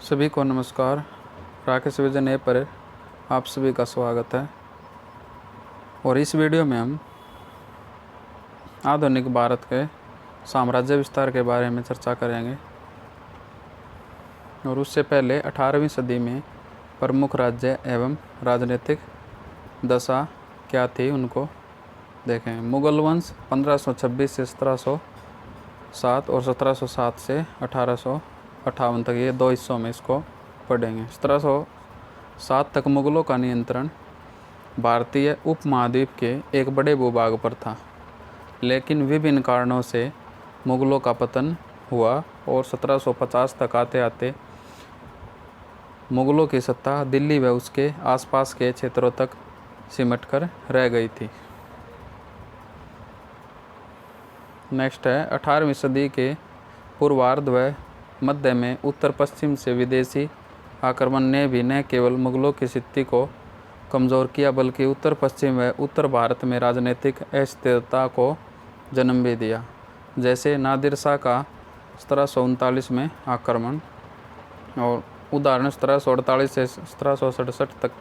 सभी को नमस्कार। राकेश विजन ऐप पर आप सभी का स्वागत है। और इस वीडियो में हम आधुनिक भारत के साम्राज्य विस्तार के बारे में चर्चा करेंगे। और उससे पहले 18वीं सदी में प्रमुख राज्य एवं राजनीतिक दशा क्या थी उनको देखें। मुगल वंश 1526 से 1707 और 1707 से 1858 तक, ये दो हिस्सों में इसको पढ़ेंगे। 1707 तक मुगलों का नियंत्रण भारतीय उपमहाद्वीप के एक बड़े भूभाग पर था, लेकिन विभिन्न कारणों से मुगलों का पतन हुआ और 1750 तक आते आते मुगलों की सत्ता दिल्ली व उसके आसपास के क्षेत्रों तक सिमटकर रह गई थी। नेक्स्ट है 18वीं सदी के पूर्वार्ध व मध्य में उत्तर पश्चिम से विदेशी आक्रमण ने भी न केवल मुगलों की स्थिति को कमज़ोर किया, बल्कि उत्तर पश्चिम व उत्तर भारत में राजनीतिक अस्थिरता को जन्म भी दिया। जैसे नादिर शाह का 1739 में आक्रमण और उदाहरण 1748 से 1767 तक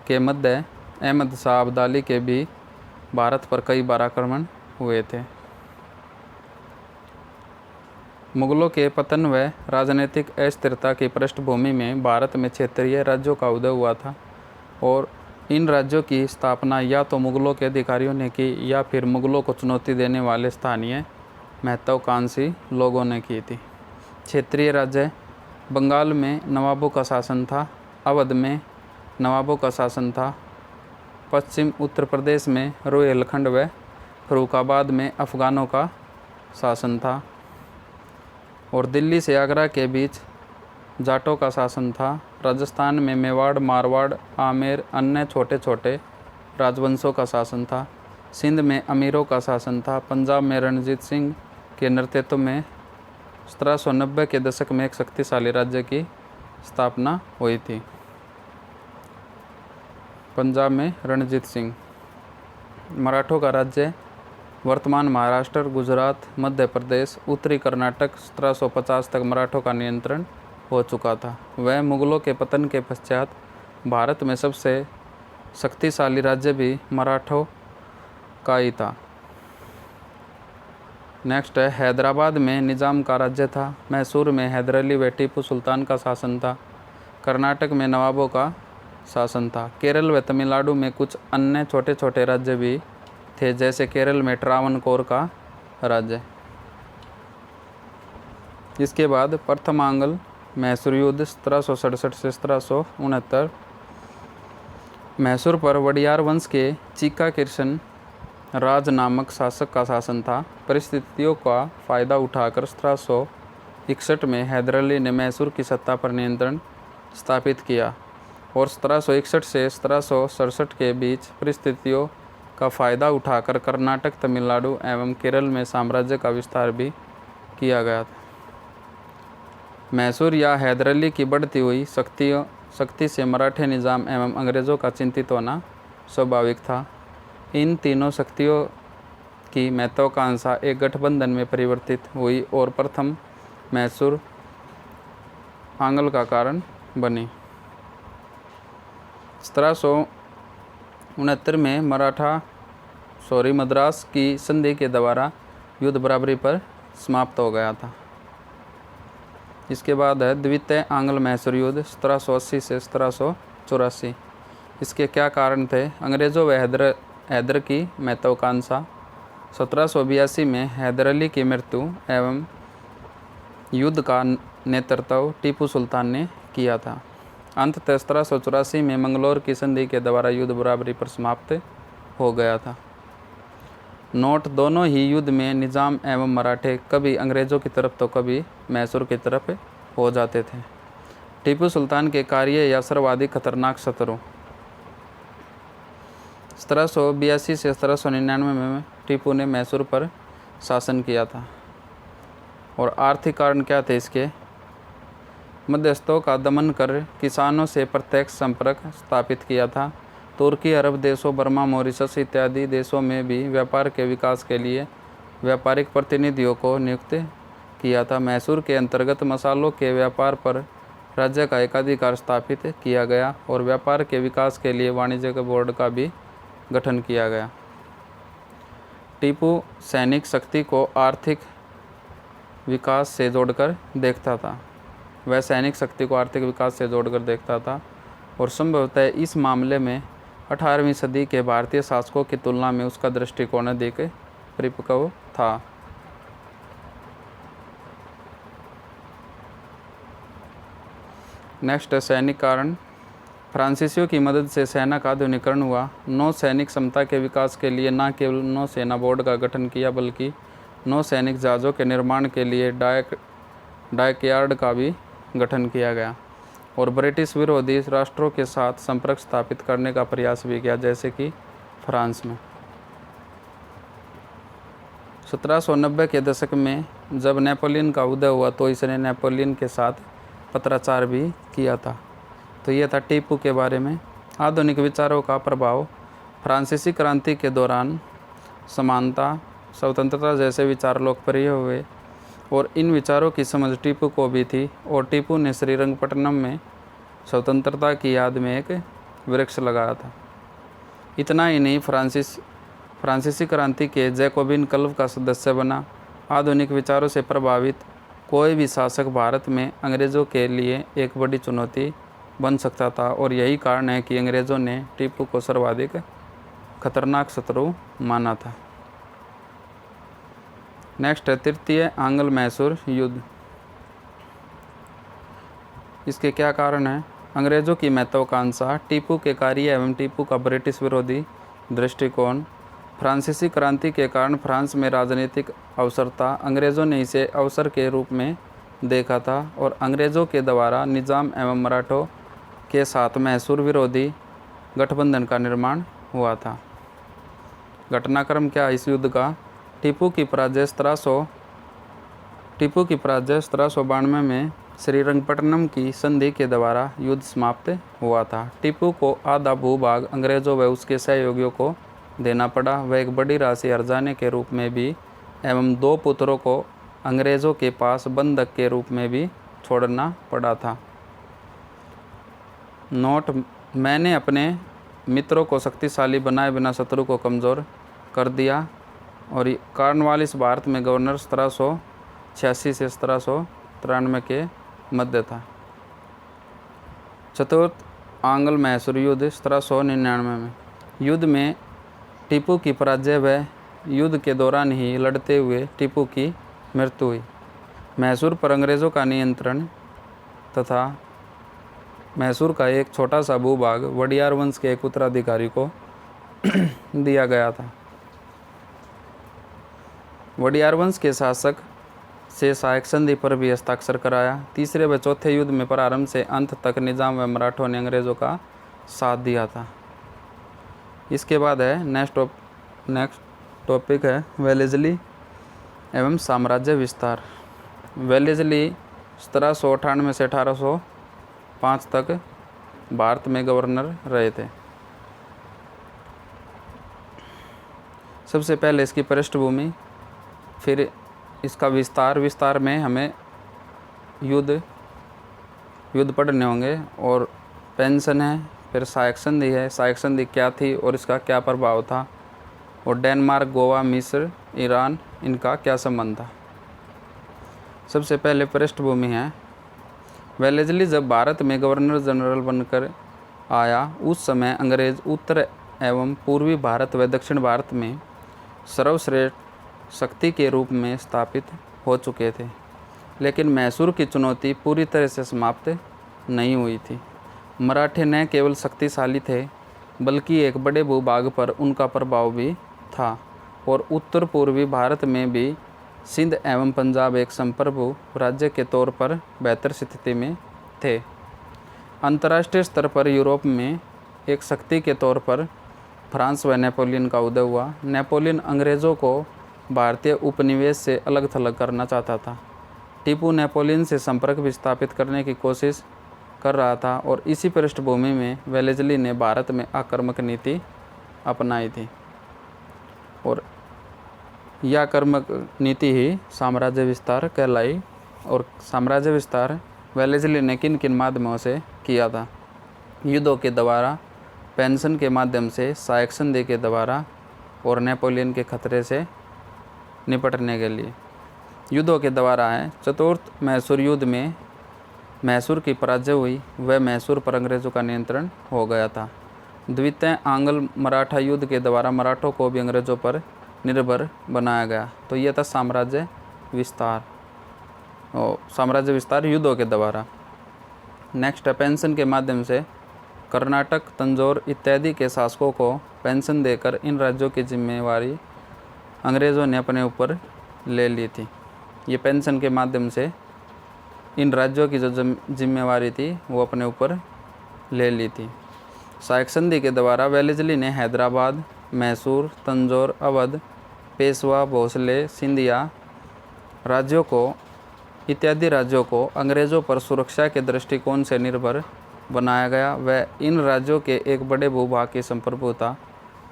के मध्य अहमद शाह अब्दाली के भी भारत पर कई बार आक्रमण हुए थे। मुगलों के पतन व राजनीतिक अस्थिरता की पृष्ठभूमि में भारत में क्षेत्रीय राज्यों का उदय हुआ था, और इन राज्यों की स्थापना या तो मुगलों के अधिकारियों ने की या फिर मुगलों को चुनौती देने वाले स्थानीय महत्वाकांक्षी लोगों ने की थी। क्षेत्रीय राज्य बंगाल में नवाबों का शासन था, अवध में नवाबों का शासन था, पश्चिम उत्तर प्रदेश में रोहिलखंड व फर्रुखाबाद में अफ़गानों का शासन था, और दिल्ली से आगरा के बीच जाटों का शासन था। राजस्थान में मेवाड़, मारवाड़, आमेर, अन्य छोटे छोटे राजवंशों का शासन था। सिंध में अमीरों का शासन था। पंजाब में रणजीत सिंह के नेतृत्व में 1790 के दशक में एक शक्तिशाली राज्य की स्थापना हुई थी। पंजाब में रणजीत सिंह। मराठों का राज्य वर्तमान महाराष्ट्र, गुजरात, मध्य प्रदेश, उत्तरी कर्नाटक 1750 तक मराठों का नियंत्रण हो चुका था। वह मुगलों के पतन के पश्चात भारत में सबसे शक्तिशाली राज्य भी मराठों का ही था। नेक्स्ट है हैदराबाद में निज़ाम का राज्य था। मैसूर में हैदर अली व टीपू सुल्तान का शासन था। कर्नाटक में नवाबों का शासन था। केरल व तमिलनाडु में कुछ अन्य छोटे छोटे राज्य भी थे, जैसे केरल में ट्रावनकोर का राज्य। इसके बाद प्रथम आंग्ल मैसूर युद्ध 1767 से 1769। मैसूर पर वडियार वंश के चीका कृष्ण राज नामक शासक का शासन था। परिस्थितियों का फ़ायदा उठाकर 1761 में हैदर अली ने मैसूर की सत्ता पर नियंत्रण स्थापित किया, और 1761 से 1767 के बीच परिस्थितियों का फ़ायदा उठाकर कर्नाटक, तमिलनाडु एवं केरल में साम्राज्य का विस्तार भी किया गया था। मैसूर या हैदर अली की बढ़ती हुई शक्ति से मराठे निज़ाम एवं अंग्रेज़ों का चिंतित होना स्वाभाविक था। इन तीनों शक्तियों की महत्वाकांक्षा एक गठबंधन में परिवर्तित हुई और प्रथम मैसूर आंग्ल का कारण बनी। 1769 में मद्रास की संधि के द्वारा युद्ध बराबरी पर समाप्त हो गया था। इसके बाद है द्वितीय आंग्ल मैसूर युद्ध 1780 से 1784। इसके क्या कारण थे? अंग्रेज़ों व हैदर की महत्वाकांक्षा। 1782 में हैदर अली की मृत्यु एवं युद्ध का नेतृत्व टीपू सुल्तान ने किया था। अंततः 1784 में मंगलौर की संधि के द्वारा युद्ध बराबरी पर समाप्त हो गया था। नोट: दोनों ही युद्ध में निज़ाम एवं मराठे कभी अंग्रेज़ों की तरफ तो कभी मैसूर की तरफ हो जाते थे। टीपू सुल्तान के कार्य या सर्वाधिक खतरनाक शत्रु। 1782 से 1799 में टीपू ने मैसूर पर शासन किया था। और आर्थिक कारण क्या थे इसके? मध्यस्थों का दमन कर किसानों से प्रत्यक्ष संपर्क स्थापित किया था। तुर्की, अरब देशों, बर्मा, मॉरिशस इत्यादि देशों में भी व्यापार के विकास के लिए व्यापारिक प्रतिनिधियों को नियुक्त किया था। मैसूर के अंतर्गत मसालों के व्यापार पर राज्य का एकाधिकार स्थापित किया गया और व्यापार के विकास के लिए वाणिज्य बोर्ड का भी गठन किया गया। टीपू सैनिक शक्ति को आर्थिक विकास से जोड़कर देखता था। वह सैनिक शक्ति को आर्थिक विकास से जोड़कर देखता था और संभवतः इस मामले में 18वीं सदी के भारतीय शासकों की तुलना में उसका दृष्टिकोण अधिक परिपक्व था। नेक्स्ट है सैनिक कारण। फ्रांसीसियों की मदद से सेना का आधुनिकीकरण हुआ। नौ सैनिक क्षमता के विकास के लिए न केवल नौ सेना बोर्ड का गठन किया बल्कि नौ सैनिक जहाज़ों के निर्माण के लिए डाकयार्ड का भी गठन किया गया और ब्रिटिश विरोधी राष्ट्रों के साथ संपर्क स्थापित करने का प्रयास भी किया, जैसे कि फ्रांस में। 1790 के दशक में जब नेपोलियन का उदय हुआ तो इसने नेपोलियन के साथ पत्राचार भी किया था। तो यह था टीपू के बारे में। आधुनिक विचारों का प्रभाव। फ्रांसीसी क्रांति के दौरान समानता, स्वतंत्रता जैसे विचार लोकप्रिय हुए और इन विचारों की समझ टीपू को भी थी और टीपू ने श्रीरंगपट्टनम में स्वतंत्रता की याद में एक वृक्ष लगाया था। इतना ही नहीं, फ्रांसीसी क्रांति के जैकोबिन क्लब का सदस्य बना। आधुनिक विचारों से प्रभावित कोई भी शासक भारत में अंग्रेज़ों के लिए एक बड़ी चुनौती बन सकता था और यही कारण है कि अंग्रेज़ों ने टीपू को सर्वाधिक खतरनाक शत्रु माना था। नेक्स्ट है तृतीय आंग्ल मैसूर युद्ध। इसके क्या कारण हैं? अंग्रेज़ों की महत्वाकांक्षा, टीपू के कार्य एवं टीपू का ब्रिटिश विरोधी दृष्टिकोण। फ्रांसीसी क्रांति के कारण फ्रांस में राजनीतिक अवसर था। अंग्रेज़ों ने इसे अवसर के रूप में देखा था और अंग्रेज़ों के द्वारा निज़ाम एवं मराठों के साथ मैसूर विरोधी गठबंधन का निर्माण हुआ था। घटनाक्रम क्या इस युद्ध का? टीपू की पराजय 1792 में श्रीरंगपट्टनम की संधि के द्वारा युद्ध समाप्त हुआ था। टीपू को आधा भूभाग अंग्रेज़ों व उसके सहयोगियों को देना पड़ा। वह एक बड़ी राशि हर्जाने के रूप में भी एवं 2 पुत्रों को अंग्रेज़ों के पास बंधक के रूप में भी छोड़ना पड़ा था। नोट: मैंने अपने मित्रों को शक्तिशाली बनाए बिना शत्रु को कमज़ोर कर दिया और कॉर्नवालिस भारत में गवर्नर 1786 से 1793 के मध्य था। चतुर्थ आंग्ल मैसूर युद्ध 1799 में। युद्ध में टीपू की पराजय व युद्ध के दौरान ही लड़ते हुए टीपू की मृत्यु हुई। मैसूर पर अंग्रेज़ों का नियंत्रण तथा मैसूर का एक छोटा सा भूभाग वडियार वंश के एक उत्तराधिकारी को दिया गया था। वडियार वंश के शासक से सहायक संधि पर भी हस्ताक्षर कराया। तीसरे व चौथे युद्ध में प्रारंभ से अंत तक निजाम व मराठों ने अंग्रेज़ों का साथ दिया था। इसके बाद है नेक्स्ट टॉपिक है वेलेस्ली एवं साम्राज्य विस्तार। वेलेस्ली 1798 से 1805 तक भारत में गवर्नर रहे थे। सबसे पहले इसकी पृष्ठभूमि, फिर इसका विस्तार में हमें युद्ध पढ़ने होंगे और पेंशन है, फिर सहायक संधि है, सहायक संधि क्या थी और इसका क्या प्रभाव था, और डेनमार्क, गोवा, मिस्र, ईरान, इनका क्या संबंध था। सबसे पहले पृष्ठभूमि है। वेलेस्ली जब भारत में गवर्नर जनरल बनकर आया उस समय अंग्रेज़ उत्तर एवं पूर्वी भारत व दक्षिण भारत में सर्वश्रेष्ठ शक्ति के रूप में स्थापित हो चुके थे, लेकिन मैसूर की चुनौती पूरी तरह से समाप्त नहीं हुई थी। मराठे न केवल शक्तिशाली थे बल्कि एक बड़े भूभाग पर उनका प्रभाव भी था और उत्तर पूर्वी भारत में भी सिंध एवं पंजाब एक संप्रभु राज्य के तौर पर बेहतर स्थिति में थे। अंतर्राष्ट्रीय स्तर पर यूरोप में एक शक्ति के तौर पर फ्रांस व नेपोलियन का उदय हुआ। नेपोलियन अंग्रेज़ों को भारतीय उपनिवेश से अलग थलग करना चाहता था। टीपू नेपोलियन से संपर्क विस्थापित करने की कोशिश कर रहा था और इसी पृष्ठभूमि में वेलेस्ली ने भारत में आक्रामक नीति अपनाई थी और यह आक्रामक नीति ही साम्राज्य विस्तार कहलाई। और साम्राज्य विस्तार वेलेस्ली ने किन किन माध्यमों से किया था? युद्धों के द्वारा, पेंशन के माध्यम से, साइक संधि के द्वारा और नेपोलियन के खतरे से निपटने के लिए। युद्धों के द्वारा है, चतुर्थ मैसूर युद्ध में मैसूर की पराजय हुई, वह मैसूर पर अंग्रेज़ों का नियंत्रण हो गया था। द्वितीय आंग्ल मराठा युद्ध के द्वारा मराठों को भी अंग्रेज़ों पर निर्भर बनाया गया, तो यह था साम्राज्य विस्तार युद्धों के द्वारा। नेक्स्ट है, पेंशन के माध्यम से कर्नाटक, तंजौर इत्यादि के शासकों को पेंशन देकर इन राज्यों की जिम्मेवारी अंग्रेज़ों ने अपने ऊपर ले ली थी। ये पेंशन के माध्यम से इन राज्यों की जो जिम्मेवारी थी वो अपने ऊपर ले ली थी। साइक संधि के द्वारा वेलेस्ली ने हैदराबाद, मैसूर, तंजौर, अवध, पेशवा, भोसले, सिंधिया इत्यादि राज्यों को अंग्रेज़ों पर सुरक्षा के दृष्टिकोण से निर्भर बनाया गया। वह इन राज्यों के एक बड़े भूभाग की संप्रभुता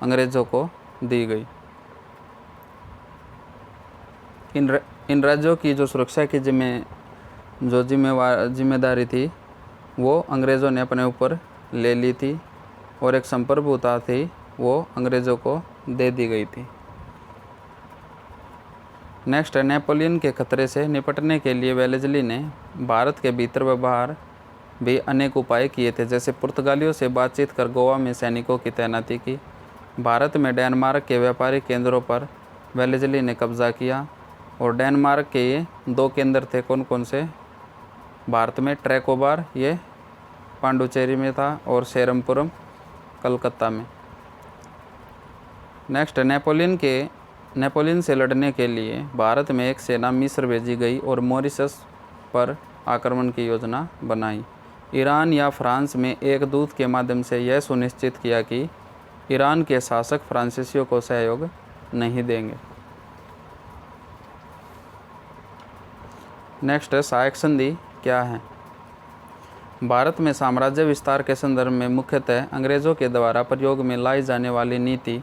अंग्रेज़ों को दी गई। इन राज्यों की जो सुरक्षा की जिम्मेदारी थी वो अंग्रेज़ों ने अपने ऊपर ले ली थी और एक संप्रभुता थी वो अंग्रेज़ों को दे दी गई थी। नेक्स्ट है, नेपोलियन के खतरे से निपटने के लिए वेलेस्ली ने भारत के भीतर व बाहर भी अनेक उपाय किए थे। जैसे पुर्तगालियों से बातचीत कर गोवा में सैनिकों की तैनाती की। भारत में डेनमार्क के व्यापारिक केंद्रों पर वेलेस्ली ने कब्जा किया और डेनमार्क के ये 2 केंद्र थे, कौन कौन से? भारत में ट्रैकोबार, ये पांडुचेरी में था, और सेरमपुरम कलकत्ता में। नेक्स्ट, नेपोलियन से लड़ने के लिए भारत में एक सेना मिस्र भेजी गई और मॉरिशस पर आक्रमण की योजना बनाई। ईरान या फ्रांस में एक दूत के माध्यम से यह सुनिश्चित किया कि ईरान के शासक फ्रांसीसियों को सहयोग नहीं देंगे। नेक्स्ट है, साइक संधि क्या है? भारत में साम्राज्य विस्तार के संदर्भ में मुख्यतः अंग्रेज़ों के द्वारा प्रयोग में लाई जाने वाली नीति,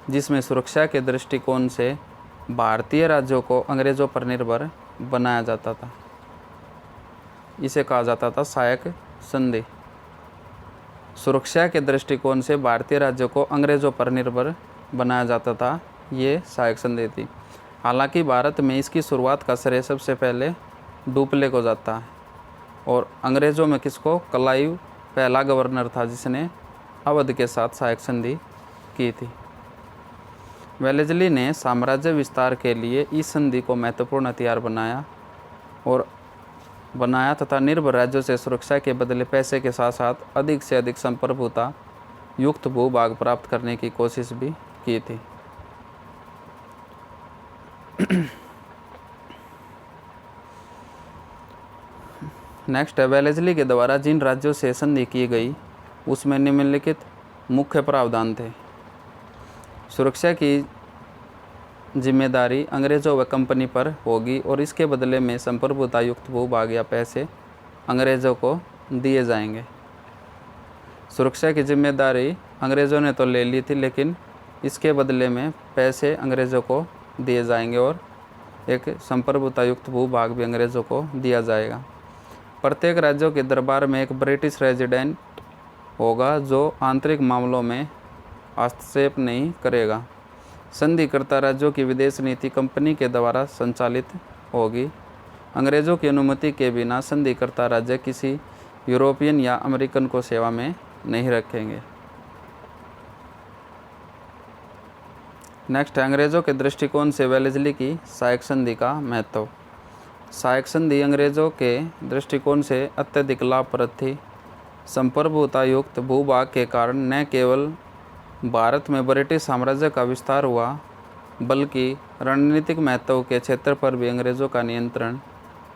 जिसमें सुरक्षा के दृष्टिकोण से भारतीय राज्यों को अंग्रेज़ों पर निर्भर बनाया जाता था, इसे कहा जाता था साइक संधि। सुरक्षा के दृष्टिकोण से भारतीय राज्यों को अंग्रेज़ों पर निर्भर बनाया जाता था, ये साइक संधि थी। हालांकि भारत में इसकी शुरुआत का श्रेय सबसे पहले डुप्ले को जाता है और अंग्रेज़ों में किसको? क्लाइव पहला गवर्नर था जिसने अवध के साथ साइक संधि की थी। वेलेस्ली ने साम्राज्य विस्तार के लिए इस संधि को महत्वपूर्ण हथियार बनाया तथा निर्भर राज्यों से सुरक्षा के बदले पैसे के साथ साथ अधिक से अधिक संप्रभुता युक्त भूभाग प्राप्त करने की कोशिश भी की थी। नेक्स्ट है, वेलेस्ली के द्वारा जिन राज्यों से संधि की गई उसमें निम्नलिखित मुख्य प्रावधान थे। सुरक्षा की जिम्मेदारी अंग्रेज़ों व कंपनी पर होगी और इसके बदले में संप्रभुता युक्त भूभाग या पैसे अंग्रेज़ों को दिए जाएंगे। सुरक्षा की जिम्मेदारी अंग्रेज़ों ने तो ले ली थी, लेकिन इसके बदले में पैसे अंग्रेज़ों को दिए जाएंगे और एक संप्रभुता युक्त भूभाग भी अंग्रेज़ों को दिया जाएगा। प्रत्येक राज्यों के दरबार में एक ब्रिटिश रेजिडेंट होगा जो आंतरिक मामलों में हस्तक्षेप नहीं करेगा। संधिकर्ता राज्यों की विदेश नीति कंपनी के द्वारा संचालित होगी। अंग्रेज़ों की अनुमति के बिना संधिकर्ता राज्य किसी यूरोपियन या अमेरिकन को सेवा में नहीं रखेंगे। नेक्स्ट, अंग्रेज़ों के दृष्टिकोण से वेलेस्ली की साइक संधि का महत्व। साइक संधि अंग्रेज़ों के दृष्टिकोण से अत्यधिक लाभप्रद थी। संप्रभुता युक्त भूभाग के कारण न केवल भारत में ब्रिटिश साम्राज्य का विस्तार हुआ, बल्कि रणनीतिक महत्व के क्षेत्र पर भी अंग्रेज़ों का नियंत्रण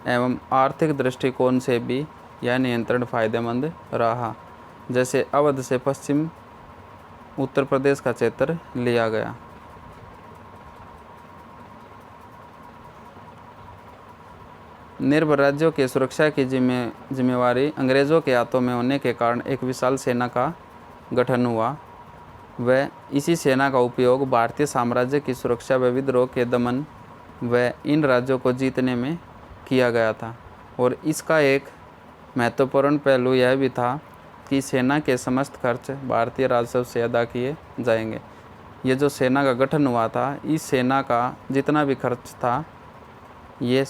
एवं आर्थिक दृष्टिकोण से भी यह नियंत्रण फायदेमंद रहा। जैसे अवध से पश्चिम उत्तर प्रदेश का क्षेत्र लिया गया। निर्भर राज्यों के सुरक्षा की जिम्मेवारी अंग्रेज़ों के हाथों में होने के कारण एक विशाल सेना का गठन हुआ। वह इसी सेना का उपयोग भारतीय साम्राज्य की सुरक्षा व विद्रोह के दमन व इन राज्यों को जीतने में किया गया था और इसका एक महत्वपूर्ण पहलू यह भी था कि सेना के समस्त खर्च भारतीय राजस्व से अदा किए जाएंगे। ये जो सेना का गठन हुआ था, इस सेना का जितना भी खर्च था ये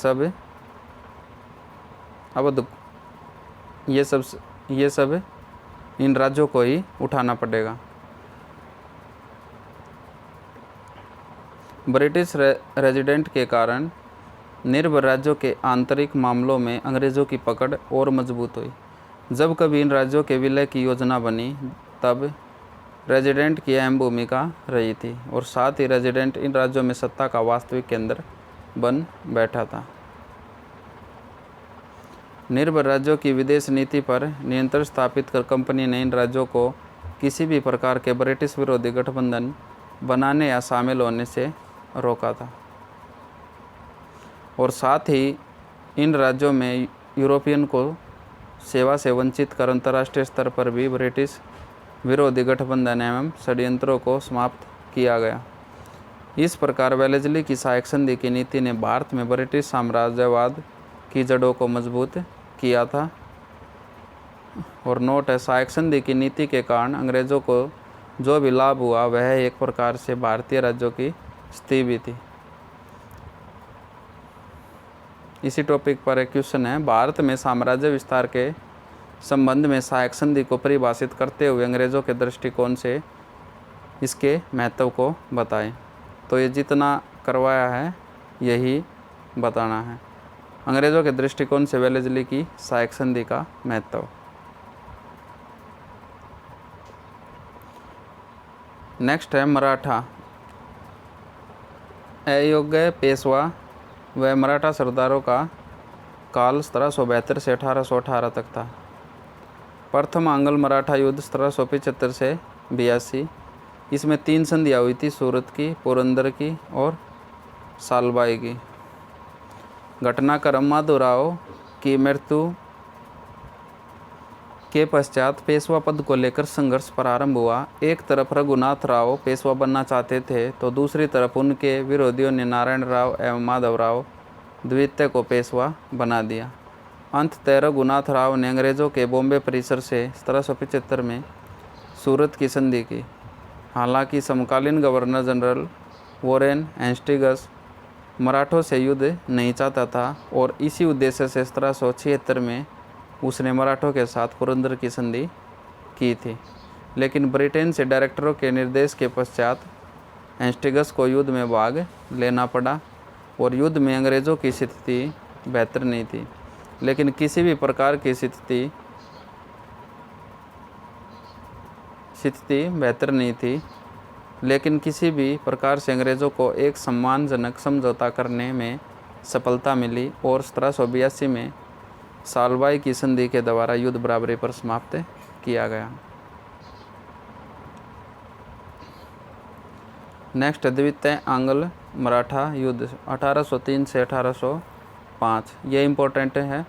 सब इन राज्यों को ही उठाना पड़ेगा। ब्रिटिश रेजिडेंट के कारण निर्भर राज्यों के आंतरिक मामलों में अंग्रेज़ों की पकड़ और मजबूत हुई। जब कभी इन राज्यों के विलय की योजना बनी तब रेजिडेंट की अहम भूमिका रही थी और साथ ही रेजिडेंट इन राज्यों में सत्ता का वास्तविक केंद्र बन बैठा था। निर्भर राज्यों की विदेश नीति पर नियंत्रण स्थापित कर कंपनी ने इन राज्यों को किसी भी प्रकार के ब्रिटिश विरोधी गठबंधन बनाने या शामिल होने से रोका था और साथ ही इन राज्यों में यूरोपियन को सेवा से वंचित कर अंतर्राष्ट्रीय स्तर पर भी ब्रिटिश विरोधी गठबंधन एवं षड्यंत्रों को समाप्त किया गया। इस प्रकार वेलेस्ली की सहायक संधि की नीति ने भारत में ब्रिटिश साम्राज्यवाद की जड़ों को मजबूत किया था। और नोट है, सहायक संधि की नीति के कारण अंग्रेज़ों को जो भी लाभ हुआ वह एक प्रकार से भारतीय राज्यों की स्थिति भी थी। इसी टॉपिक पर एक क्वेश्चन है, भारत में साम्राज्य विस्तार के संबंध में सहायक संधि को परिभाषित करते हुए अंग्रेज़ों के दृष्टिकोण से इसके महत्व को बताएं। तो ये जितना करवाया है यही बताना है। अंग्रेज़ों के दृष्टिकोण से वेलेस्ली की सहायक संधि का महत्व। नेक्स्ट है मराठा। अयोग्य पेशवा व मराठा सरदारों का काल 1772 से 1818 तक था। प्रथम आंग्ल मराठा युद्ध 1775 से 82। इसमें 3 संधियाँ हुई थी, सूरत की, पुरंदर की और सालबाई की। घटनाक्रम माधवराव की मृत्यु के पश्चात पेशवा पद को लेकर संघर्ष प्रारंभ हुआ। एक तरफ रघुनाथ राव पेशवा बनना चाहते थे तो दूसरी तरफ उनके विरोधियों ने नारायण राव एवं माधवराव द्वितीय को पेशवा बना दिया। अंततः रघुनाथ राव ने अंग्रेज़ों के बॉम्बे परिसर से 1775 में सूरत की संधि की। हालांकि समकालीन गवर्नर जनरल वॉरेन हेस्टिंग्स मराठों से युद्ध नहीं चाहता था और इसी उद्देश्य से 1776 में उसने मराठों के साथ पुरंदर की संधि की थी। लेकिन ब्रिटेन से डायरेक्टरों के निर्देश के पश्चात हेस्टिंग्स को युद्ध में भाग लेना पड़ा और युद्ध में अंग्रेज़ों की स्थिति बेहतर नहीं थी। लेकिन किसी भी प्रकार की स्थिति बेहतर नहीं थी लेकिन किसी भी प्रकार से अंग्रेज़ों को एक सम्मानजनक समझौता करने में सफलता मिली और 1782 में सालबाई की संधि के द्वारा युद्ध बराबरी पर समाप्त किया गया। नेक्स्ट, द्वितीय आंग्ल मराठा युद्ध 1803 से 1805। ये इम्पोर्टेंट है।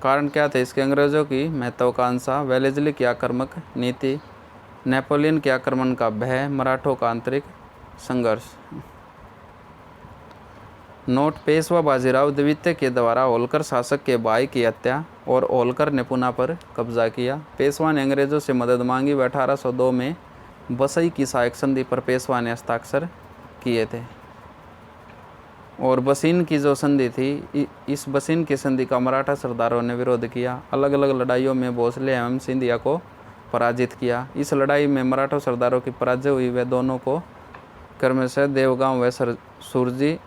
कारण क्या थे इसके? अंग्रेज़ों की महत्वाकांक्षा, वेलेस्ली की आक्रामक नीति, नेपोलियन के आक्रमण का भय, मराठों का आंतरिक संघर्ष। नोट, पेशवा बाजीराव द्वितीय के द्वारा होलकर शासक के भाई की हत्या और होलकर ने पुणे पर कब्जा किया। पेशवा ने अंग्रेज़ों से मदद मांगी व 1802 में बसई की सहायक संधि पर पेशवा ने हस्ताक्षर किए थे। और बसीन की जो संधि थी, इस बसीन की संधि का मराठा सरदारों ने विरोध किया। अलग अलग लड़ाइयों में भोसले एवं सिंधिया को पराजित किया। इस लड़ाई में मराठा सरदारों की पराजय हुई। वे दोनों को क्रमशः देवगांव व सुरजी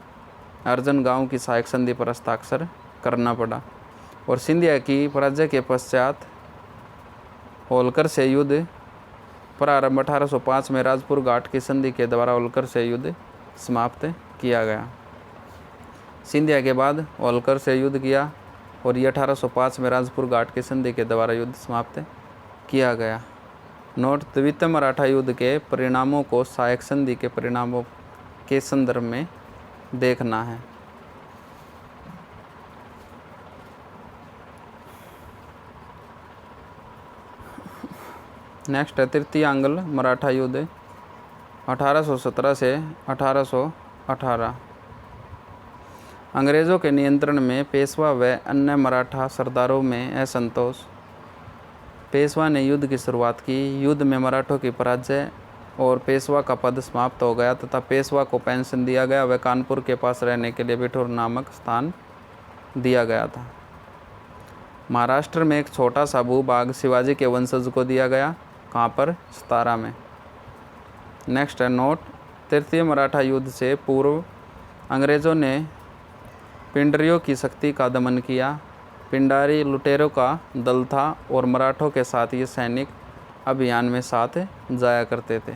अर्जन गांव की सहायक संधि पर हस्ताक्षर करना पड़ा। और सिंधिया की पराजय के पश्चात होलकर से युद्ध प्रारंभ 1805 में राजपुर घाट की संधि के द्वारा होलकर से युद्ध समाप्त किया गया। सिंधिया के बाद होलकर से युद्ध किया और ये 1805 में राजपुर घाट की संधि के द्वारा युद्ध समाप्त किया गया। नोट, द्वितीय मराठा युद्ध के परिणामों को सहायक संधि के परिणामों के संदर्भ में देखना है। नेक्स्ट है तृतीय आंग्ल मराठा युद्ध 1817 से 1818। अंग्रेज़ों के नियंत्रण में पेशवा व अन्य मराठा सरदारों में असंतोष। पेशवा ने युद्ध की शुरुआत की। युद्ध में मराठों की पराजय और पेशवा का पद समाप्त हो गया तथा पेशवा को पेंशन दिया गया व कानपुर के पास रहने के लिए बिठूर नामक स्थान दिया गया था। महाराष्ट्र में एक छोटा सा भूभाग शिवाजी के वंशज को दिया गया। कहाँ पर? सतारा में। नेक्स्ट है नोट, तृतीय मराठा युद्ध से पूर्व अंग्रेज़ों ने पिंडरियों की शक्ति का दमन किया। पिंडारी लुटेरों का दल था और मराठों के साथ ये सैनिक अभियान में साथ जाया करते थे।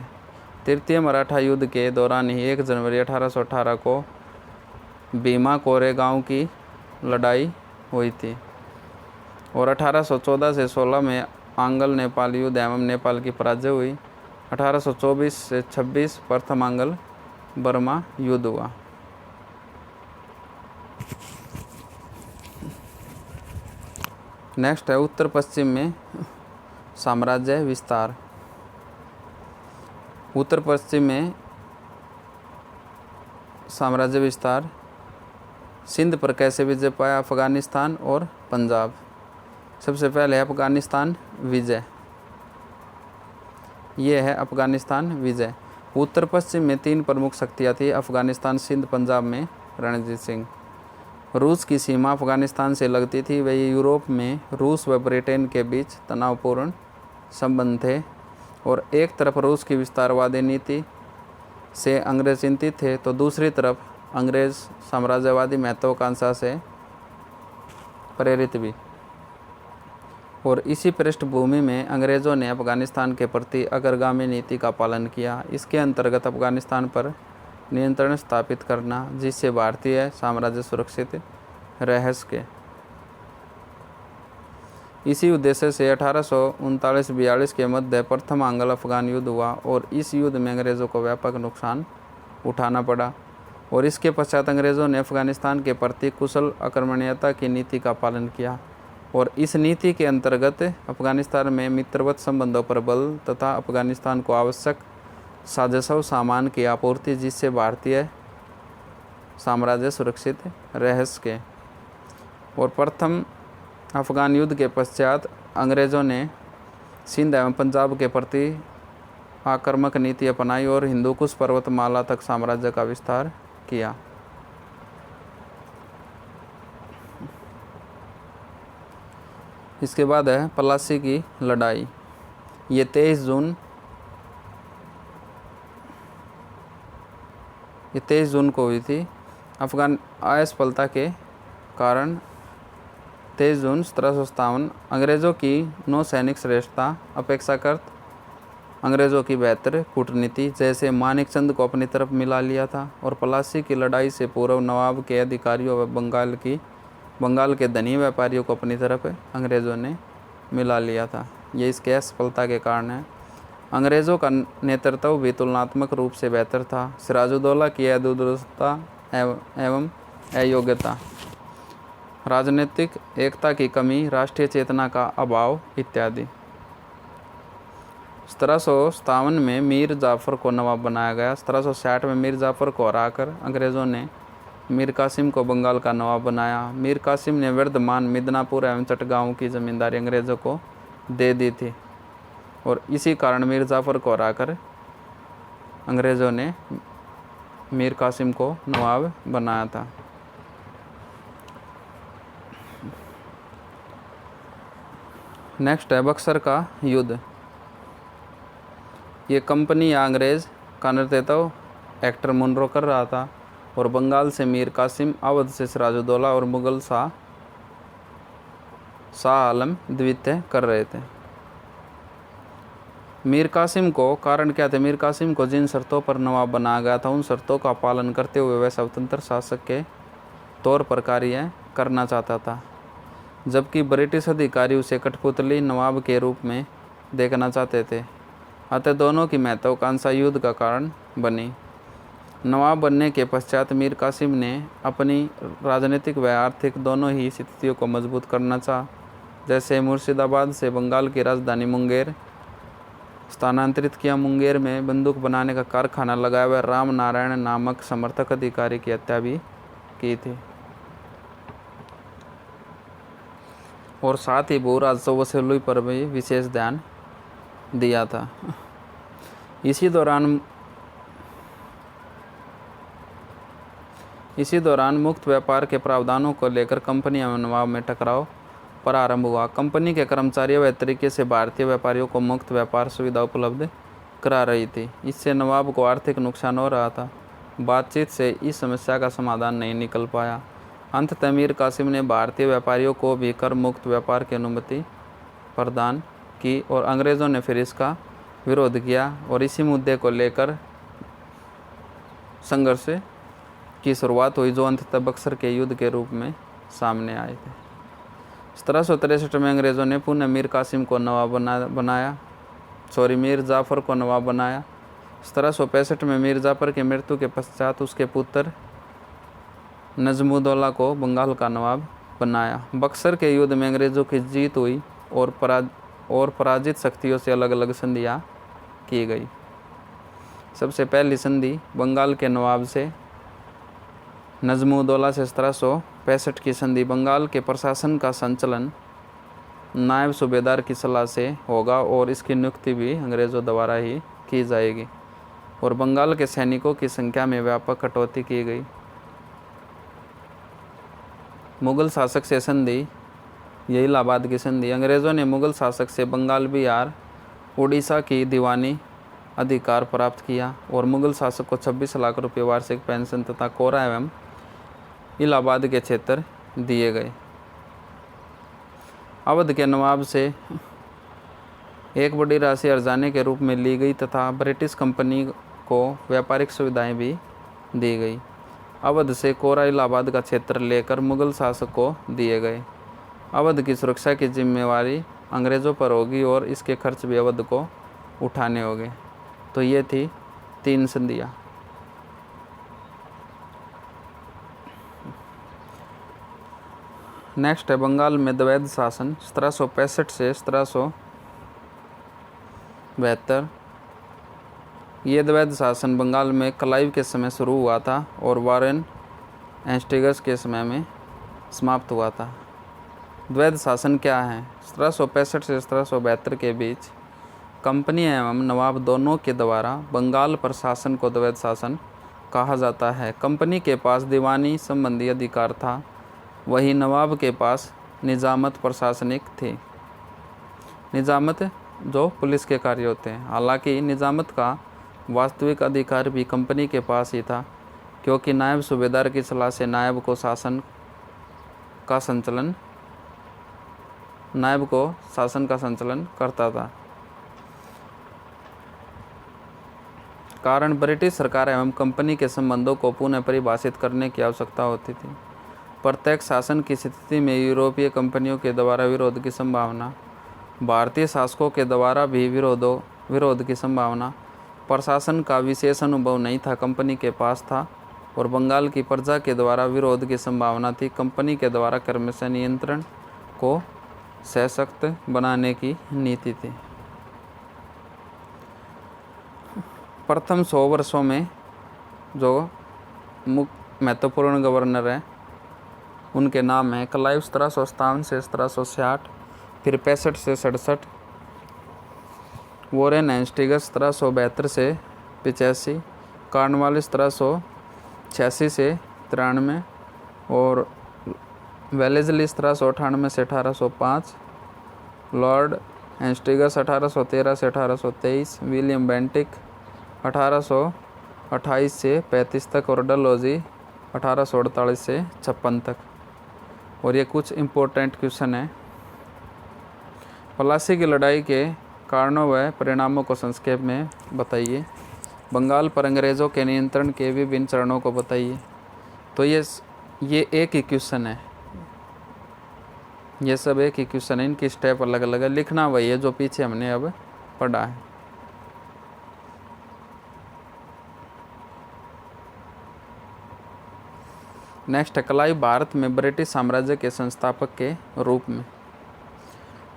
तृतीय मराठा युद्ध के दौरान ही 1 जनवरी 1818 को भीमा कोरेगांव की लड़ाई हुई थी और 1814 से 16 में आंग्ल नेपाल युद्ध एवं नेपाल की पराजय हुई। 1824 से 26 प्रथम आंग्ल बर्मा युद्ध हुआ। नेक्स्ट है उत्तर पश्चिम में साम्राज्य विस्तार। उत्तर पश्चिम में साम्राज्य विस्तार। सिंध पर कैसे विजय पाया? अफगानिस्तान और पंजाब। सबसे पहले अफगानिस्तान विजय, ये है अफगानिस्तान विजय। उत्तर पश्चिम में 3 प्रमुख शक्तियाँ थी, अफगानिस्तान, सिंध, पंजाब में रणजीत सिंह। रूस की सीमा अफगानिस्तान से लगती थी। वही यूरोप में रूस व ब्रिटेन के बीच तनावपूर्ण संबंध थे और एक तरफ रूस की विस्तारवादी नीति से अंग्रेज चिंतित थे तो दूसरी तरफ अंग्रेज साम्राज्यवादी महत्वाकांक्षा से प्रेरित भी। और इसी पृष्ठभूमि में अंग्रेज़ों ने अफगानिस्तान के प्रति अग्रगामी नीति का पालन किया। इसके अंतर्गत अफगानिस्तान पर नियंत्रण स्थापित करना, जिससे भारतीय साम्राज्य सुरक्षित रह सके। इसी उद्देश्य से 1839-42 के मध्य प्रथम आंग्ल अफगान युद्ध हुआ और इस युद्ध में अंग्रेज़ों को व्यापक नुकसान उठाना पड़ा और इसके पश्चात अंग्रेज़ों ने अफगानिस्तान के प्रति कुशल आक्रमणीयता की नीति का पालन किया और इस नीति के अंतर्गत अफगानिस्तान में मित्रवत संबंधों पर बल तथा अफगानिस्तान को आवश्यक साजों सामान की आपूर्ति, जिससे भारतीय साम्राज्य सुरक्षित रह सके। और प्रथम अफगान युद्ध के पश्चात अंग्रेज़ों ने सिंध एवं पंजाब के प्रति आक्रामक नीति अपनाई और हिंदुकुश पर्वतमाला तक साम्राज्य का विस्तार किया। इसके बाद है प्लासी की लड़ाई। ये 23 जून को हुई थी। अफगान असफलता के कारण 23 जून 1757 अंग्रेज़ों की नौसैनिक श्रेष्ठता अपेक्षाकृत अंग्रेज़ों की बेहतर कूटनीति, जैसे मानिकचंद को अपनी तरफ मिला लिया था और प्लासी की लड़ाई से पूर्व नवाब के अधिकारियों व बंगाल के धनी व्यापारियों को अपनी तरफ अंग्रेज़ों ने मिला लिया था। ये इसके असफलता के कारण है। अंग्रेज़ों का नेतृत्व भी तुलनात्मक रूप से बेहतर था। सिराजुद्दौला की अदूरदर्शिता एवं अयोग्यता, राजनीतिक एकता की कमी, राष्ट्रीय चेतना का अभाव इत्यादि। 1757 में मीर जाफ़र को नवाब बनाया गया। 1760 में मीर जाफ़र को हराकर अंग्रेज़ों ने मीर कासिम को बंगाल का नवाब बनाया। मीर कासिम ने वर्धमान, मिदनापुर एवं चटगांव की ज़मींदारी अंग्रेज़ों को दे दी थी और इसी कारण मीर जाफ़र को हराकर अंग्रेज़ों ने मीर कासिम को नवाब बनाया था। नेक्स्ट है बक्सर का युद्ध। ये कंपनी या अंग्रेज़ का नेतृत्व एक्टर मुनरो कर रहा था और बंगाल से मीर कासिम, अवध से सिराजुद्दौला और मुगल शाह आलम द्वितीय कर रहे थे। मीर कासिम को कारण क्या थे? मीर कासिम को जिन शर्तों पर नवाब बनाया गया था उन शर्तों का पालन करते हुए वह स्वतंत्र शासक के तौर पर कार्य करना चाहता था, जबकि ब्रिटिश अधिकारी उसे कठपुतली नवाब के रूप में देखना चाहते थे। अतः दोनों की महत्वाकांक्षा युद्ध का कारण बनी। नवाब बनने के पश्चात मीर कासिम ने अपनी राजनीतिक व आर्थिक दोनों ही स्थितियों को मजबूत करना चाहा। जैसे मुर्शिदाबाद से बंगाल की राजधानी मुंगेर स्थानांतरित किया। मुंगेर में बंदूक बनाने का कारखाना लगाया हुआ राम नारायण नामक समर्थक अधिकारी की हत्या भी की थी। और साथ ही भू राजस्व वसूली पर भी विशेष ध्यान दिया था। इसी दौरान मुक्त व्यापार के प्रावधानों को लेकर कंपनी एवं नवाब में टकराव प्रारंभ हुआ। कंपनी के कर्मचारी वह तरीके से भारतीय व्यापारियों को मुक्त व्यापार सुविधा उपलब्ध करा रही थी। इससे नवाब को आर्थिक नुकसान हो रहा था। बातचीत से इस समस्या का समाधान नहीं निकल पाया। अंततः मीर कासिम ने भारतीय व्यापारियों को भी कर मुक्त व्यापार की अनुमति प्रदान की और अंग्रेज़ों ने फिर इसका विरोध किया और इसी मुद्दे को लेकर संघर्ष की शुरुआत हुई, जो अंततः बक्सर के युद्ध के रूप में सामने आए थे। 1763 में अंग्रेज़ों ने पुनः मीर कासिम को नवाब मीर जाफ़र को नवाब बनाया। 1765 में मीर जाफ़र की मृत्यु के पश्चात उसके पुत्र नजमुद्दौला को बंगाल का नवाब बनाया। बक्सर के युद्ध में अंग्रेज़ों की जीत हुई और पराजित शक्तियों से अलग अलग संधियाँ की गई। सबसे पहली संधि बंगाल के नवाब से नजमुद्दौला से 1765 की संधि। बंगाल के प्रशासन का संचालन नायब सूबेदार की सलाह से होगा और इसकी नियुक्ति भी अंग्रेज़ों द्वारा ही की जाएगी और बंगाल के सैनिकों की संख्या में व्यापक कटौती की गई। मुग़ल शासक से संधि, यह इलाहाबाद की संधि। अंग्रेज़ों ने मुग़ल शासक से बंगाल, बिहार, उड़ीसा की दीवानी अधिकार प्राप्त किया और मुग़ल शासक को 26 लाख रुपये वार्षिक पेंशन तथा कोरा एवं इलाहाबाद के क्षेत्र दिए गए। अवध के नवाब से एक बड़ी राशि अर्जाने के रूप में ली गई तथा ब्रिटिश कंपनी को व्यापारिक सुविधाएं भी दी गई। अवध से कोरा इलाहाबाद का क्षेत्र लेकर मुग़ल शासक को दिए गए। अवध की सुरक्षा की जिम्मेवारी अंग्रेज़ों पर होगी और इसके खर्च भी अवध को उठाने होंगे। तो ये थी 3 संधियाँ। नेक्स्ट है बंगाल में द्वैध शासन 1765 से 1772। ये द्वैध शासन बंगाल में क्लाइव के समय शुरू हुआ था और वारेन हेस्टिंग्स के समय में समाप्त हुआ था। द्वैध शासन क्या है? 1765 से 1772 के बीच कंपनी एवं नवाब दोनों के द्वारा बंगाल प्रशासन को द्वैध शासन कहा जाता है। कंपनी के पास दीवानी संबंधी अधिकार था, वही नवाब के पास निजामत प्रशासनिक थी। निजामत जो पुलिस के कार्य होते हैं। हालांकि निजामत का वास्तविक अधिकार भी कंपनी के पास ही था, क्योंकि नायब सूबेदार की सलाह से नायब को शासन का संचालन करता था। कारण ब्रिटिश सरकार एवं कंपनी के संबंधों को पुनः परिभाषित करने की आवश्यकता होती थी। प्रत्येक शासन की स्थिति में यूरोपीय कंपनियों के द्वारा विरोध की संभावना, भारतीय शासकों के द्वारा भी विरोध की संभावना। प्रशासन का विशेष अनुभव नहीं था, कंपनी के पास था और बंगाल की प्रजा के द्वारा विरोध की संभावना थी। कंपनी के द्वारा कर्मचारी नियंत्रण को सशक्त बनाने की नीति थी। प्रथम 100 वर्षों में जो महत्वपूर्ण गवर्नर हैं उनके नाम हैं क्लाइव 1757 से 1766, फिर 65 से 67, वॉरेन हेस्टिंग्स 1772 से 85, कॉर्नवालिस 1786 से 93 और वेलेस्ली 1798 से 1805, लॉर्ड हेस्टिंग्स 1813 से 1823, विलियम बेंटिक 1828 से 35 तक और डलहौजी 1848 से 56 तक। और ये कुछ इम्पोर्टेंट क्वेश्चन हैं। प्लासी की लड़ाई के कारणों व परिणामों को संक्षेप में बताइए। बंगाल पर अंग्रेज़ों के नियंत्रण के विभिन्न चरणों को बताइए। तो ये एक ही क्वेश्चन है, ये सब एक ही क्वेश्चन है, इनकी स्टेप अलग अलग है। लिखना वही है जो पीछे हमने अब पढ़ा है। नेक्स्ट है क्लाइव भारत में ब्रिटिश साम्राज्य के संस्थापक के रूप में।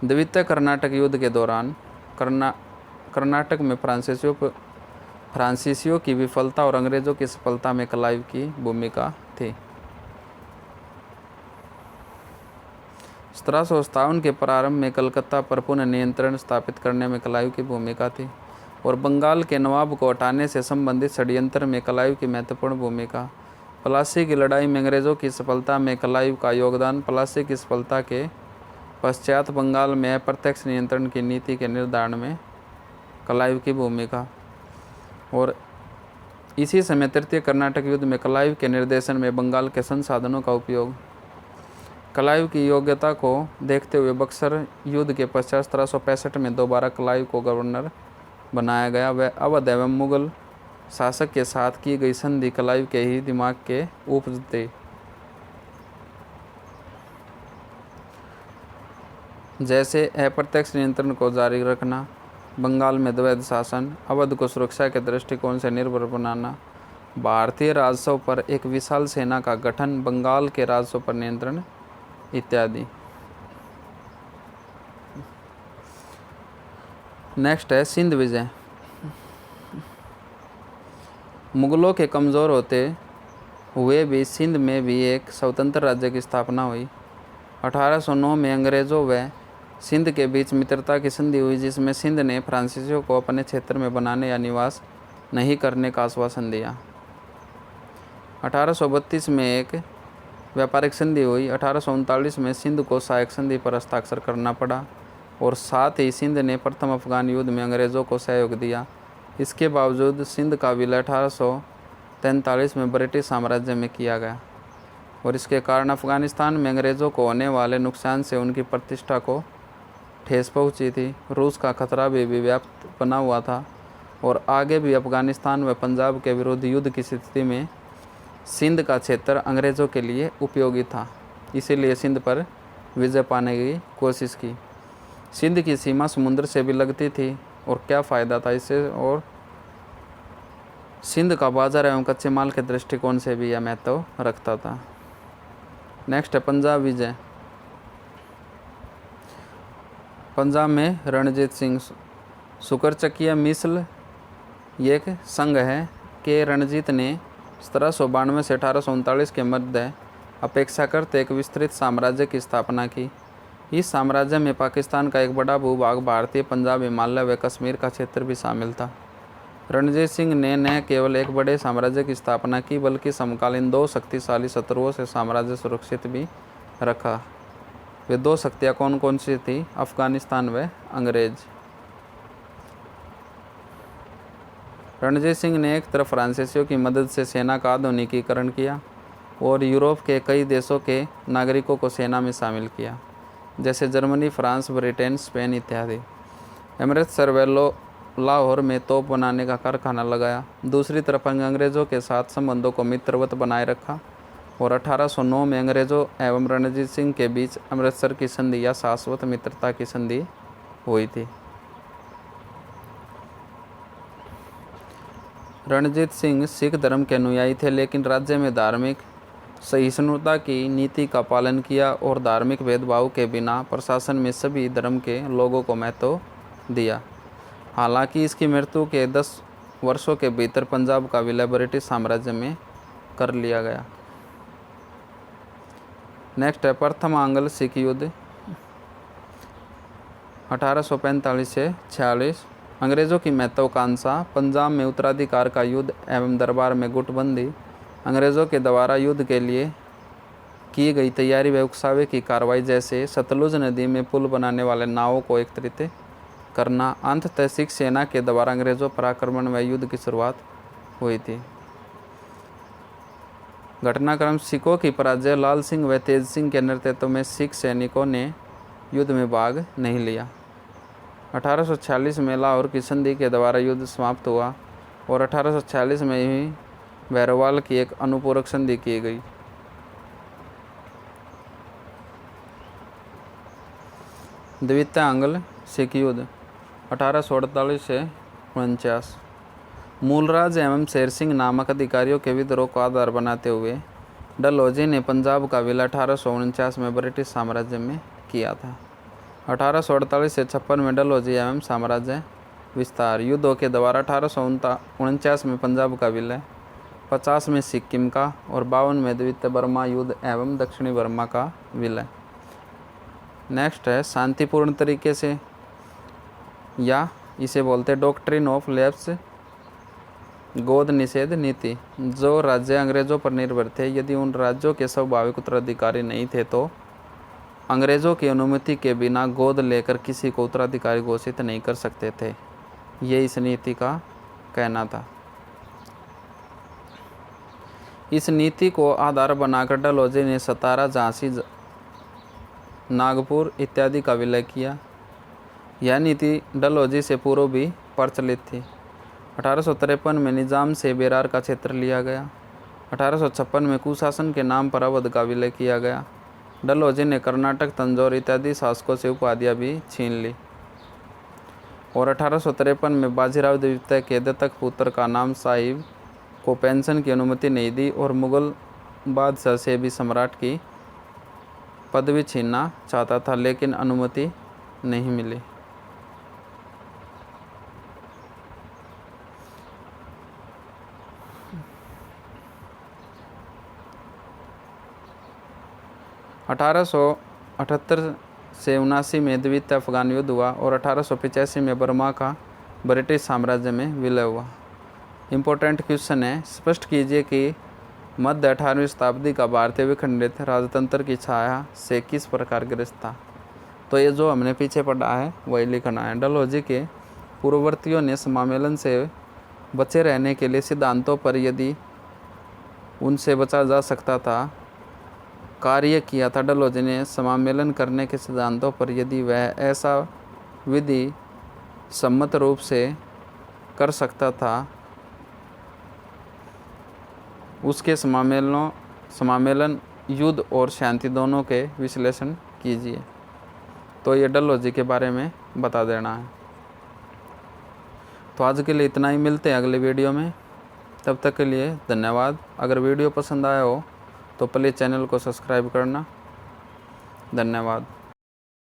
द्वितीय कर्नाटक युद्ध के दौरान कर्नाटक में फ्रांसीसियों की विफलता और अंग्रेज़ों की सफलता में क्लाइव की भूमिका थी। 1757 के प्रारंभ में कलकत्ता पर पुनः नियंत्रण स्थापित करने में कलायू की भूमिका थी और बंगाल के नवाब को हटाने से संबंधित षड्यंत्र में कलायू की महत्वपूर्ण भूमिका। प्लासी की लड़ाई में अंग्रेज़ों की सफलता में कलायू का योगदान। प्लासी की सफलता के पश्चात बंगाल में अप्रत्यक्ष नियंत्रण की नीति के निर्धारण में कलायू की भूमिका। और इसी समय तृतीय कर्नाटक युद्ध में कलायू के निर्देशन में बंगाल के संसाधनों का उपयोग। कलायू की योग्यता को देखते हुए बक्सर युद्ध के पश्चात 1765 में दोबारा कलायू को गवर्नर बनाया गया। वह अवध एवं मुगल शासक के साथ की गई संधि कलायू के ही दिमाग के उपज थी। जैसे अप्रत्यक्ष नियंत्रण को जारी रखना, बंगाल में द्वैध शासन, अवध को सुरक्षा के दृष्टिकोण से निर्भर बनाना, भारतीय राजस्व पर एक विशाल सेना का गठन, बंगाल के राजस्व पर नियंत्रण इत्यादि। नेक्स्ट है सिंध विजय। मुगलों के कमज़ोर होते हुए भी सिंध में भी एक स्वतंत्र राज्य की स्थापना हुई। 1809 में अंग्रेज़ों व सिंध के बीच मित्रता की संधि हुई, जिसमें सिंध ने फ्रांसीसियों को अपने क्षेत्र में बनाने या निवास नहीं करने का आश्वासन दिया। 1832 में एक व्यापारिक संधि हुई। 1839 में सिंध को सहायक संधि पर हस्ताक्षर करना पड़ा और साथ ही सिंध ने प्रथम अफगान युद्ध में अंग्रेज़ों को सहयोग दिया। इसके बावजूद सिंध का विलय 1843 में ब्रिटिश साम्राज्य में किया गया और इसके कारण अफगानिस्तान में अंग्रेज़ों को होने वाले नुकसान से उनकी प्रतिष्ठा को ठेस पहुंची थी। रूस का खतरा भी व्याप्त बना हुआ था और आगे भी अफगानिस्तान व पंजाब के विरुद्ध युद्ध की स्थिति में सिंध का क्षेत्र अंग्रेज़ों के लिए उपयोगी था, इसीलिए सिंध पर विजय पाने की कोशिश की। सिंध की सीमा समुद्र से भी लगती थी और क्या फ़ायदा था इससे, और सिंध का बाजार एवं कच्चे माल के दृष्टिकोण से भी यह महत्व रखता था। नेक्स्ट है पंजाब विजय। पंजाब में रणजीत सिंह सुकरचकिया मिसल ये एक संघ है कि रणजीत ने 1792 से 1839 के मध्य अपेक्षाकृत एक विस्तृत साम्राज्य की स्थापना की। इस साम्राज्य में पाकिस्तान का एक बड़ा भूभाग, भारतीय पंजाब, हिमालय व कश्मीर का क्षेत्र भी शामिल था। रणजीत सिंह ने न केवल एक बड़े साम्राज्य की स्थापना की बल्कि समकालीन दो शक्तिशाली शत्रुओं से साम्राज्य सुरक्षित भी रखा। वे दो शक्तियाँ कौन कौन सी थी? अफगानिस्तान व अंग्रेज। रणजीत सिंह ने एक तरफ फ्रांसीसियों की मदद से सेना का आधुनिकीकरण किया और यूरोप के कई देशों के नागरिकों को सेना में शामिल किया, जैसे जर्मनी, फ्रांस, ब्रिटेन, स्पेन इत्यादि। अमृतसर व लाहौर में तोप बनाने का कारखाना लगाया। दूसरी तरफ अंग्रेज़ों के साथ संबंधों को मित्रवत बनाए रखा और 1809 में अंग्रेज़ों एवं रणजीत सिंह के बीच अमृतसर की संधि या शाश्वत मित्रता की संधि हुई थी। रणजीत सिंह सिख धर्म के अनुयायी थे, लेकिन राज्य में धार्मिक सहिष्णुता की नीति का पालन किया और धार्मिक भेदभाव के बिना प्रशासन में सभी धर्म के लोगों को महत्व दिया। हालांकि इसकी मृत्यु के 10 वर्षों के भीतर पंजाब का विलय ब्रिटिश साम्राज्य में कर लिया गया। नेक्स्ट है प्रथम आंग्ल सिख युद्ध 1845 से 46। अंग्रेज़ों की महत्वाकांक्षा, पंजाब में उत्तराधिकार का युद्ध एवं दरबार में गुटबंदी, अंग्रेज़ों के द्वारा युद्ध के लिए की गई तैयारी व उकसावे की कार्रवाई, जैसे सतलुज नदी में पुल बनाने वाले नावों को एकत्रित करना। अंततः सिख सेना के द्वारा अंग्रेज़ों पर आक्रमण व युद्ध की शुरुआत हुई थी। घटनाक्रम: सिखों की पराजय। लाल सिंह व तेज सिंह के नेतृत्व में सिख सैनिकों ने युद्ध में भाग नहीं लिया। 1846 में लाहौर की संधि के द्वारा युद्ध समाप्त हुआ और 1846 में ही भैरवाल की एक अनुपूरक संधि की गई। द्वितीय आंग्ल सिख युद्ध 1848 से 49। मूलराज एवं शेर सिंह नामक अधिकारियों के विद्रोह को आधार बनाते हुए डलहौजी ने पंजाब का विलय 1849 में ब्रिटिश साम्राज्य में किया था। 1848 से 56 में डलहौजी एवं साम्राज्य विस्तार। युद्धों के द्वारा 1849 में पंजाब का विलय, 50 में सिक्किम का और 52 में द्वितीय बर्मा युद्ध एवं दक्षिणी बर्मा का विलय। नेक्स्ट है शांतिपूर्ण तरीके से, या इसे बोलते डॉक्ट्रिन ऑफ लैप्स, गोद निषेध नीति। जो राज्य अंग्रेज़ों पर निर्भर थे, यदि उन राज्यों के स्वाभाविक उत्तराधिकारी नहीं थे तो अंग्रेज़ों की अनुमति के बिना गोद लेकर किसी को उत्तराधिकारी घोषित नहीं कर सकते थे। ये इस नीति का कहना था। इस नीति को आधार बनाकर डलहौजी ने सतारा, झांसी, नागपुर इत्यादि का विलय किया। यह नीति डलहौजी से पूर्व भी प्रचलित थी। 1853 में निजाम से बेरार का क्षेत्र लिया गया। 1856 में कुशासन के नाम पर अवध का विलय किया गया। डलहौजी ने कर्नाटक, तंजौर इत्यादि शासकों से उपाधियाँ भी छीन ली। और 1853 में बाजीराव द्वितीय के दत्तक पुत्र का नाम साहिब को पेंशन की अनुमति नहीं दी और मुगल बादशाह से भी सम्राट की पदवी छीनना चाहता था, लेकिन अनुमति नहीं मिली। अठारह सौ 78 से 79 में द्वितीय अफगान युद्ध हुआ और 1885 में बर्मा का ब्रिटिश साम्राज्य में विलय हुआ। इम्पोर्टेंट क्वेश्चन है, स्पष्ट कीजिए कि मध्य 18वीं शताब्दी का भारतीय विखंडित राजतंत्र की छाया से किस प्रकार ग्रस्त था। तो ये जो हमने पीछे पढ़ा है वही लिखना है। डलहौजी के पूर्ववर्तियों ने समामेलन से बचे रहने के लिए सिद्धांतों पर, यदि उनसे बचा जा सकता था, कार्य किया था। डलहौजी ने समामेलन करने के सिद्धांतों पर, यदि वह ऐसा विधि सम्मत रूप से कर सकता था, उसके समामेलन युद्ध और शांति दोनों के विश्लेषण कीजिए। तो ये डलहौजी के बारे में बता देना है। तो आज के लिए इतना ही, मिलते हैं अगले वीडियो में। तब तक के लिए धन्यवाद। अगर वीडियो पसंद आया हो तो प्लीज़ चैनल को सब्सक्राइब करना। धन्यवाद।